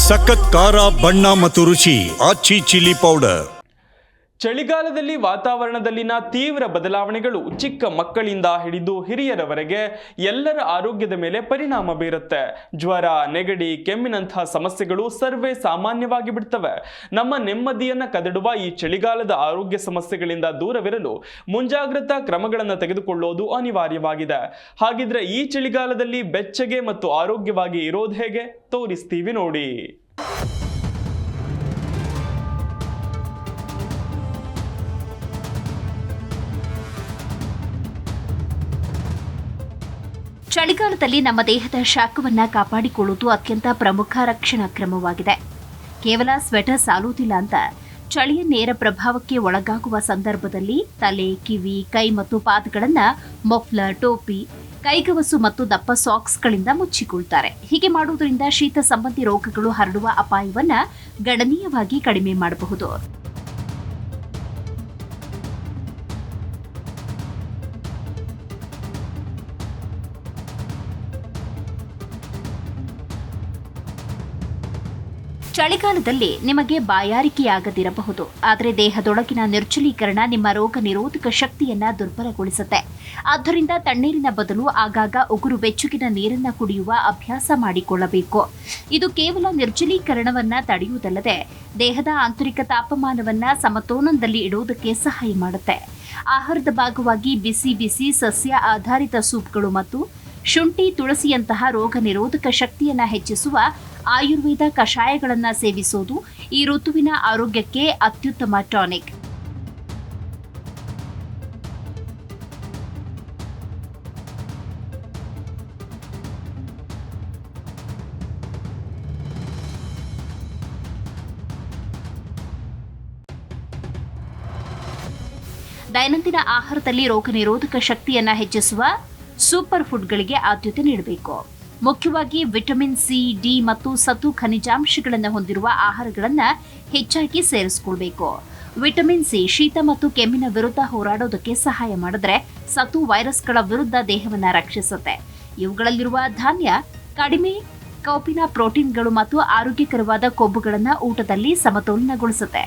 ಸಖತ್ ಖಾರ ಬಣ್ಣ ಮತ್ತು ರುಚಿ ಆಚಿ ಚಿಲ್ಲಿ ಪೌಡರ್. ಚಳಿಗಾಲದಲ್ಲಿ ವಾತಾವರಣದಲ್ಲಿನ ತೀವ್ರ ಬದಲಾವಣೆಗಳು ಚಿಕ್ಕ ಮಕ್ಕಳಿಂದ ಹಿಡಿದು ಹಿರಿಯರವರೆಗೆ ಎಲ್ಲರ ಆರೋಗ್ಯದ ಮೇಲೆ ಪರಿಣಾಮ ಬೀರುತ್ತೆ. ಜ್ವರ, ನೆಗಡಿ, ಕೆಮ್ಮಿನಂತಹ ಸಮಸ್ಯೆಗಳು ಸರ್ವೇ ಸಾಮಾನ್ಯವಾಗಿ ಬಿಡ್ತವೆ. ನಮ್ಮ ನೆಮ್ಮದಿಯನ್ನು ಕದಡುವ ಈ ಚಳಿಗಾಲದ ಆರೋಗ್ಯ ಸಮಸ್ಯೆಗಳಿಂದ ದೂರವಿರಲು ಮುಂಜಾಗ್ರತಾ ಕ್ರಮಗಳನ್ನು ತೆಗೆದುಕೊಳ್ಳೋದು ಅನಿವಾರ್ಯವಾಗಿದೆ. ಹಾಗಿದ್ರೆ ಈ ಚಳಿಗಾಲದಲ್ಲಿ ಬೆಚ್ಚಗೆ ಮತ್ತು ಆರೋಗ್ಯವಾಗಿ ಇರೋದು ಹೇಗೆ ತೋರಿಸ್ತೀವಿ ನೋಡಿ. ಚಳಿಗಾಲದಲ್ಲಿ ನಮ್ಮ ದೇಹದ ಶಾಖವನ್ನು ಕಾಪಾಡಿಕೊಳ್ಳುವುದು ಅತ್ಯಂತ ಪ್ರಮುಖ ರಕ್ಷಣಾ ಕ್ರಮವಾಗಿದೆ. ಕೇವಲ ಸ್ವೆಟರ್ ಸಾಲುವುದಿಲ್ಲ ಅಂತ ಚಳಿಯ ನೇರ ಪ್ರಭಾವಕ್ಕೆ ಒಳಗಾಗುವ ಸಂದರ್ಭದಲ್ಲಿ ತಲೆ, ಕಿವಿ, ಕೈ ಮತ್ತು ಪಾದಗಳನ್ನು ಮಫ್ಲರ್, ಟೋಪಿ, ಕೈಗವಸು ಮತ್ತು ದಪ್ಪ ಸಾಕ್ಸ್ಗಳಿಂದ ಮುಚ್ಚಿಕೊಳ್ತಾರೆ. ಹೀಗೆ ಮಾಡುವುದರಿಂದ ಶೀತ ಸಂಬಂಧಿ ರೋಗಗಳು ಹರಡುವ ಅಪಾಯವನ್ನು ಗಣನೀಯವಾಗಿ ಕಡಿಮೆ ಮಾಡಬಹುದು. ಚಳಿಗಾಲದಲ್ಲಿ ನಿಮಗೆ ಬಾಯಾರಿಕೆಯಾಗದಿರಬಹುದು, ಆದರೆ ದೇಹದೊಳಗಿನ ನಿರ್ಜಲೀಕರಣ ನಿಮ್ಮ ರೋಗ ನಿರೋಧಕ ಶಕ್ತಿಯನ್ನ ದುರ್ಬಲಗೊಳಿಸುತ್ತೆ. ಆದ್ದರಿಂದ ತಣ್ಣೀರಿನ ಬದಲು ಆಗಾಗ ಉಗುರು ಬೆಚ್ಚಗಿನ ನೀರನ್ನ ಕುಡಿಯುವ ಅಭ್ಯಾಸ ಮಾಡಿಕೊಳ್ಳಬೇಕು. ಇದು ಕೇವಲ ನಿರ್ಜಲೀಕರಣವನ್ನ ತಡೆಯುವುದಲ್ಲದೆ ದೇಹದ ಆಂತರಿಕ ತಾಪಮಾನವನ್ನ ಸಮತೋಲನದಲ್ಲಿ ಇಡುವುದಕ್ಕೆ ಸಹಾಯ ಮಾಡುತ್ತೆ. ಆಹಾರದ ಭಾಗವಾಗಿ ಬಿಸಿ ಬಿಸಿ ಸಸ್ಯ ಆಧಾರಿತ ಸೂಪ್ಗಳು ಮತ್ತು ಶುಂಠಿ, ತುಳಸಿಯಂತಹ ರೋಗ ನಿರೋಧಕ ಶಕ್ತಿಯನ್ನ ಹೆಚ್ಚಿಸುವ ಆಯುರ್ವೇದ ಕಷಾಯಗಳನ್ನು ಸೇವಿಸುವುದು ಈ ಋತುವಿನ ಆರೋಗ್ಯಕ್ಕೆ ಅತ್ಯುತ್ತಮ ಟಾನಿಕ್. ದೈನಂದಿನ ಆಹಾರದಲ್ಲಿ ರೋಗ ನಿರೋಧಕ ಶಕ್ತಿಯನ್ನ ಹೆಚ್ಚಿಸುವ ಸೂಪರ್ ಫುಡ್ಗಳಿಗೆ ಆದ್ಯತೆ ನೀಡಬೇಕು. ಮುಖ್ಯವಾಗಿ ವಿಟಮಿನ್ ಸಿ, ಡಿ ಮತ್ತು ಸತು ಖನಿಜಾಂಶಗಳನ್ನು ಹೊಂದಿರುವ ಆಹಾರಗಳನ್ನು ಹೆಚ್ಚಾಗಿ ಸೇರಿಸಿಕೊಳ್ಳಬೇಕು. ವಿಟಮಿನ್ ಸಿ ಶೀತ ಮತ್ತು ಕೆಮ್ಮಿನ ವಿರುದ್ಧ ಹೋರಾಡೋದಕ್ಕೆ ಸಹಾಯ ಮಾಡಿದ್ರೆ, ಸತು ವೈರಸ್ಗಳ ವಿರುದ್ಧ ದೇಹವನ್ನು ರಕ್ಷಿಸುತ್ತೆ. ಇವುಗಳಲ್ಲಿರುವ ಧಾನ್ಯ ಕಡಿಮೆ ಕೊಬ್ಬಿನ ಪ್ರೋಟೀನ್ಗಳು ಮತ್ತು ಆರೋಗ್ಯಕರವಾದ ಕೊಬ್ಬುಗಳನ್ನು ಊಟದಲ್ಲಿ ಸಮತೋಲನಗೊಳಿಸುತ್ತೆ.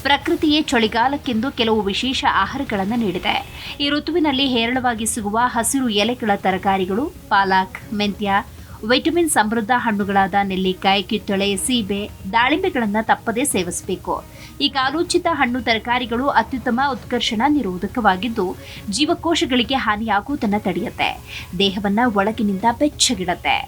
ಪ್ರಕೃತಿಯೇ ಚಳಿಗಾಲಕ್ಕೆಂದು ಕೆಲವು ವಿಶೇಷ ಆಹಾರಗಳನ್ನು ನೀಡಿದೆ. ಈ ಋತುವಿನಲ್ಲಿ ಹೇರಳವಾಗಿ ಸಿಗುವ ಹಸಿರು ಎಲೆಗಳ ತರಕಾರಿಗಳು, ಪಾಲಕ್, ಮೆಂತ್ಯ, ವಿಟಮಿನ್ ಸಮೃದ್ಧ ಹಣ್ಣುಗಳಾದ ನೆಲ್ಲಿಕಾಯಿ, ಕಿತ್ತಳೆ, ಸೀಬೆ, ದಾಳಿಂಬೆಗಳನ್ನು ತಪ್ಪದೇ ಸೇವಿಸಬೇಕು. ಈ ಕಾಲೋಚಿತ ಹಣ್ಣು ತರಕಾರಿಗಳು ಅತ್ಯುತ್ತಮ ಉತ್ಕರ್ಷಣ ನಿರೋಧಕವಾಗಿದ್ದು ಜೀವಕೋಶಗಳಿಗೆ ಹಾನಿಯಾಗುವುದನ್ನು ತಡೆಯುತ್ತೆ. ದೇಹವನ್ನು ಒಳಗಿನಿಂದ ಬೆಚ್ಚಗಿಡುತ್ತೆ.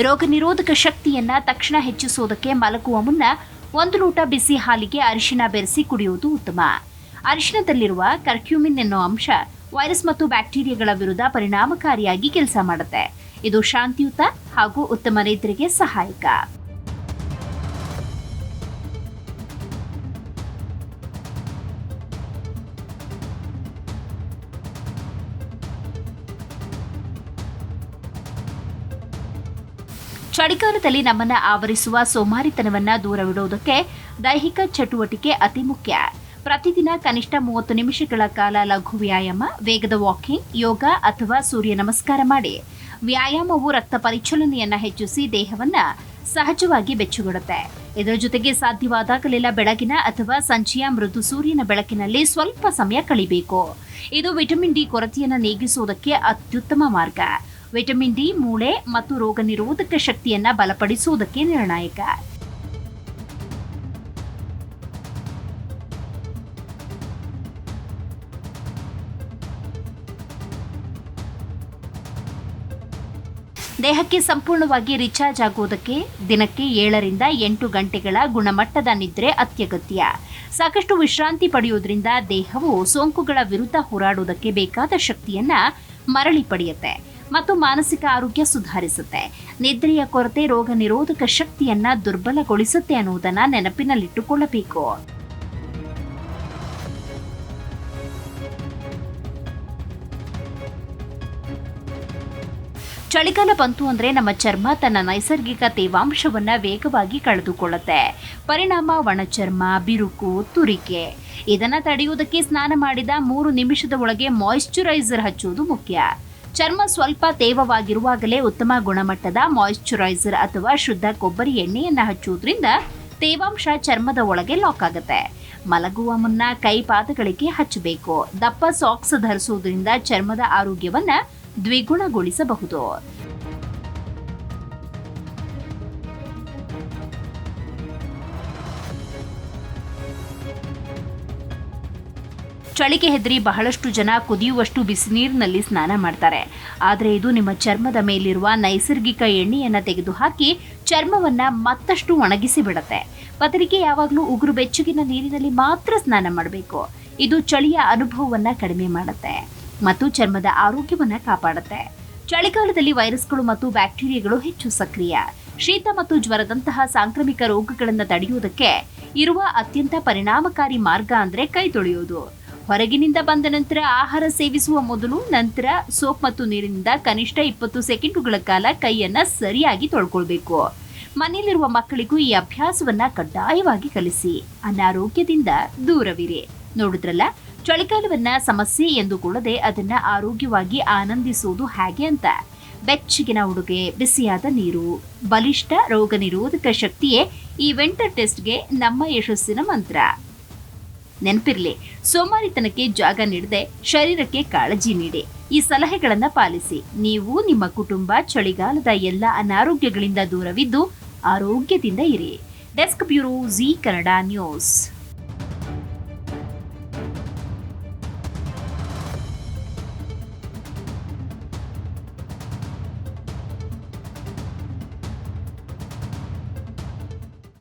ರೋಗ ನಿರೋಧಕ ಶಕ್ತಿಯನ್ನ ತಕ್ಷಣ ಹೆಚ್ಚಿಸುವುದಕ್ಕೆ ಮಲಗುವ ಮುನ್ನ 1 ಲೋಟ ಬಿಸಿ ಹಾಲಿಗೆ ಅರಿಶಿನ ಬೆರೆಸಿ ಕುಡಿಯುವುದು ಉತ್ತಮ. ಅರಿಶಿನದಲ್ಲಿರುವ ಕರ್ಕ್ಯೂಮಿನ್ ಎನ್ನುವ ಅಂಶ ವೈರಸ್ ಮತ್ತು ಬ್ಯಾಕ್ಟೀರಿಯಾಗಳ ವಿರುದ್ಧ ಪರಿಣಾಮಕಾರಿಯಾಗಿ ಕೆಲಸ ಮಾಡುತ್ತೆ. ಇದು ಶಾಂತಿಯುತ ಹಾಗೂ ಉತ್ತಮ ನಿದ್ರೆಗೆ ಸಹಾಯಕ. ಚಳಿಗಾಲದಲ್ಲಿ ನಮ್ಮನ್ನ ಆವರಿಸುವ ಸೋಮಾರಿತನವನ್ನ ದೂರವಿಡುವುದಕ್ಕೆ ದೈಹಿಕ ಚಟುವಟಿಕೆ ಅತಿ ಮುಖ್ಯ. ಪ್ರತಿದಿನ ಕನಿಷ್ಠ 30 ನಿಮಿಷಗಳ ಕಾಲ ಲಘು ವ್ಯಾಯಾಮ, ವೇಗದ ವಾಕಿಂಗ್, ಯೋಗ ಅಥವಾ ಸೂರ್ಯ ನಮಸ್ಕಾರ ಮಾಡಿ. ವ್ಯಾಯಾಮವು ರಕ್ತ ಪರಿಚಲನೆಯನ್ನ ಹೆಚ್ಚಿಸಿ ದೇಹವನ್ನ ಸಹಜವಾಗಿ ಬೆಚ್ಚಗೊಡುತ್ತೆ. ಇದರ ಜೊತೆಗೆ ಸಾಧ್ಯವಾದಾಗಲೆಲ್ಲ ಬೆಳಗಿನ ಅಥವಾ ಸಂಜೆಯ ಮೃದು ಸೂರ್ಯನ ಬೆಳಕಿನಲ್ಲಿ ಸ್ವಲ್ಪ ಸಮಯ ಕಳೆಯಬೇಕು. ಇದು ವಿಟಮಿನ್ ಡಿ ಕೊರತೆಯನ್ನು ನೀಗಿಸುವುದಕ್ಕೆ ಅತ್ಯುತ್ತಮ ಮಾರ್ಗ. ವಿಟಮಿನ್ ಡಿ ಮೂಳೆ ಮತ್ತು ರೋಗ ನಿರೋಧಕ ಶಕ್ತಿಯನ್ನ ಬಲಪಡಿಸುವುದಕ್ಕೆ ನಿರ್ಣಾಯಕ. ದೇಹಕ್ಕೆ ಸಂಪೂರ್ಣವಾಗಿ ರಿಚಾರ್ಜ್ ಆಗುವುದಕ್ಕೆ ದಿನಕ್ಕೆ 7 ರಿಂದ 8 ಗಂಟೆಗಳ ಗುಣಮಟ್ಟದ ನಿದ್ರೆ ಅತ್ಯಗತ್ಯ. ಸಾಕಷ್ಟು ವಿಶ್ರಾಂತಿ ಪಡೆಯುವುದರಿಂದ ದೇಹವು ಸೋಂಕುಗಳ ವಿರುದ್ಧ ಹೋರಾಡುವುದಕ್ಕೆ ಬೇಕಾದ ಶಕ್ತಿಯನ್ನ ಮರಳಿ ಪಡೆಯುತ್ತೆ ಮತ್ತು ಮಾನಸಿಕ ಆರೋಗ್ಯ ಸುಧಾರಿಸುತ್ತೆ. ನಿದ್ರೆಯ ಕೊರತೆ ರೋಗ ನಿರೋಧಕ ಶಕ್ತಿಯನ್ನ ದುರ್ಬಲಗೊಳಿಸುತ್ತೆ ಅನ್ನುವುದನ್ನು ನೆನಪಿನಲ್ಲಿಟ್ಟುಕೊಳ್ಳಬೇಕು. ಚಳಿಗಾಲ ಬಂತು ಅಂದ್ರೆ ನಮ್ಮ ಚರ್ಮ ತನ್ನ ನೈಸರ್ಗಿಕ ತೇವಾಂಶವನ್ನ ವೇಗವಾಗಿ ಕಳೆದುಕೊಳ್ಳುತ್ತೆ. ಪರಿಣಾಮ ಒಣಚರ್ಮ, ಬಿರುಕು, ತುರಿಕೆ. ಇದನ್ನ ತಡೆಯುವುದಕ್ಕೆ ಸ್ನಾನ ಮಾಡಿದ 3 ನಿಮಿಷದ ಒಳಗೆ ಮಾಯಿಶ್ಚರೈಸರ್ ಹಚ್ಚುವುದು ಮುಖ್ಯ. ಚರ್ಮ ಸ್ವಲ್ಪ ತೇವವಾಗಿರುವಾಗಲೇ ಉತ್ತಮ ಗುಣಮಟ್ಟದ ಮಾಯಿಶ್ಚರೈಸರ್ ಅಥವಾ ಶುದ್ಧ ಕೊಬ್ಬರಿ ಎಣ್ಣೆಯನ್ನ ಹಚ್ಚುವುದರಿಂದ ತೇವಾಂಶ ಚರ್ಮದ ಒಳಗೆ ಲಾಕ್ ಆಗುತ್ತೆ. ಮಲಗುವ ಮುನ್ನ ಕೈ ಪಾದಗಳಿಗೆ ಹಚ್ಚಬೇಕು. ದಪ್ಪ ಸಾಕ್ಸ್ ಧರಿಸುವುದರಿಂದ ಚರ್ಮದ ಆರೋಗ್ಯವನ್ನ ದ್ವಿಗುಣಗೊಳಿಸಬಹುದು. ಚಳಿಗೆ ಹೆದರಿ ಬಹಳಷ್ಟು ಜನ ಕುದಿಯುವಷ್ಟು ಬಿಸಿನೀರಿನಲ್ಲಿ ಸ್ನಾನ ಮಾಡ್ತಾರೆ. ಆದರೆ ಇದು ನಿಮ್ಮ ಚರ್ಮದ ಮೇಲಿರುವ ನೈಸರ್ಗಿಕ ಎಣ್ಣೆಯನ್ನ ತೆಗೆದುಹಾಕಿ ಚರ್ಮವನ್ನ ಮತ್ತಷ್ಟು ಒಣಗಿಸಿ ಬಿಡುತ್ತೆ. ಬದಲಿಗೆ ಯಾವಾಗಲೂ ಉಗುರು ಬೆಚ್ಚಗಿನ ನೀರಿನಲ್ಲಿ ಮಾತ್ರ ಸ್ನಾನ ಮಾಡಬೇಕು. ಇದು ಚಳಿಯ ಅನುಭವವನ್ನ ಕಡಿಮೆ ಮಾಡುತ್ತೆ ಮತ್ತು ಚರ್ಮದ ಆರೋಗ್ಯವನ್ನ ಕಾಪಾಡುತ್ತೆ. ಚಳಿಗಾಲದಲ್ಲಿ ವೈರಸ್ಗಳು ಮತ್ತು ಬ್ಯಾಕ್ಟೀರಿಯಾಗಳು ಹೆಚ್ಚು ಸಕ್ರಿಯ. ಶೀತ ಮತ್ತು ಜ್ವರದಂತಹ ಸಾಂಕ್ರಾಮಿಕ ರೋಗಗಳನ್ನು ತಡೆಯುವುದಕ್ಕೆ ಇರುವ ಅತ್ಯಂತ ಪರಿಣಾಮಕಾರಿ ಮಾರ್ಗ ಅಂದ್ರೆ ಕೈ ತೊಳೆಯುವುದು. ಹೊರಗಿನಿಂದ ಬಂದ ನಂತರ ಆಹಾರ ಸೇವಿಸುವ ಮೊದಲು ನಂತರ ಸೋಪ್ ಮತ್ತು ನೀರಿನಿಂದ ಕನಿಷ್ಠ 20 ಸೆಕೆಂಡುಗಳ ಕಾಲ ಕೈಯನ್ನ ಸರಿಯಾಗಿ ತೊಳ್ಕೊಳ್ಬೇಕು. ಮನೆಯಲ್ಲಿರುವ ಮಕ್ಕಳಿಗೂ ಈ ಅಭ್ಯಾಸವನ್ನ ಕಡ್ಡಾಯವಾಗಿ ಕಲಿಸಿ. ಅನಾರೋಗ್ಯದಿಂದ ದೂರವಿರಿ. ನೋಡಿದ್ರಲ್ಲ, ಚಳಿಗಾಲವನ್ನ ಸಮಸ್ಯೆ ಎಂದುಕೊಳ್ಳದೆ ಅದನ್ನ ಆರೋಗ್ಯವಾಗಿ ಆನಂದಿಸುವುದು ಹೇಗೆ ಅಂತ. ಬೆಚ್ಚಗಿನ ಉಡುಗೆ, ಬಿಸಿಯಾದ ನೀರು, ಬಲಿಷ್ಠ ರೋಗ ನಿರೋಧಕ ಶಕ್ತಿಯೇ ಈ ವಿಂಟರ್ ಟೆಸ್ಟ್ಗೆ ನಮ್ಮ ಯಶಸ್ಸಿನ ಮಂತ್ರ. ನೆನಪಿರ್ಲಿ, ಸೋಮಾರಿತನಕ್ಕೆ ಜಾಗ ನೀಡದೆ ಶರೀರಕ್ಕೆ ಕಾಳಜಿ ನೀಡಿ. ಈ ಸಲಹೆಗಳನ್ನ ಪಾಲಿಸಿ. ನೀವು, ನಿಮ್ಮ ಕುಟುಂಬ ಚಳಿಗಾಲದ ಎಲ್ಲ ಅನಾರೋಗ್ಯಗಳಿಂದ ದೂರವಿದ್ದು ಆರೋಗ್ಯದಿಂದ ಇರಿ. Desk bureau, Zee Kannada news.